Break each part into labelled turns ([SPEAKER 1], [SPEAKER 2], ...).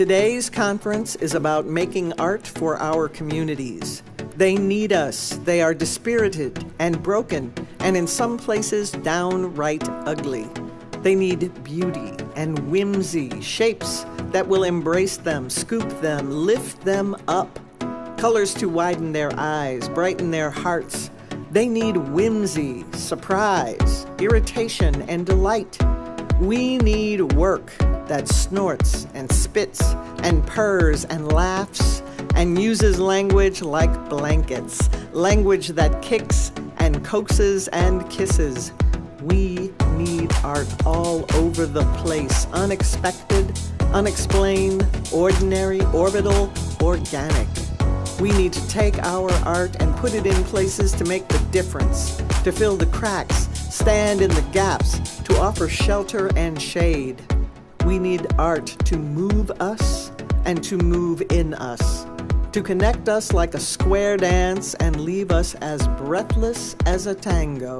[SPEAKER 1] Today's conference is about making art for our communities. They need us. They are dispirited and broken, and in some places downright ugly. They need beauty and whimsy, shapes that will embrace them, scoop them, lift them up. Colors to widen their eyes, brighten their hearts. They need whimsy, surprise, irritation, and delight. We need work that snorts and spits and purrs and laughs and uses language like blankets, language that kicks and coaxes and kisses. We need art all over the place, unexpected, unexplained, ordinary, orbital, organic. We need to take our art and put it in places to make the difference, to fill the cracks, stand in the gaps, to offer shelter and shade. We need art to move us and to move in us, to connect us like a square dance and leave us as breathless as a tango.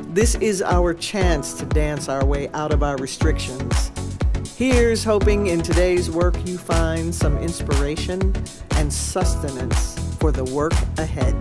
[SPEAKER 1] This is our chance to dance our way out of our restrictions. Here's hoping in today's work you find some inspiration and sustenance for the work ahead.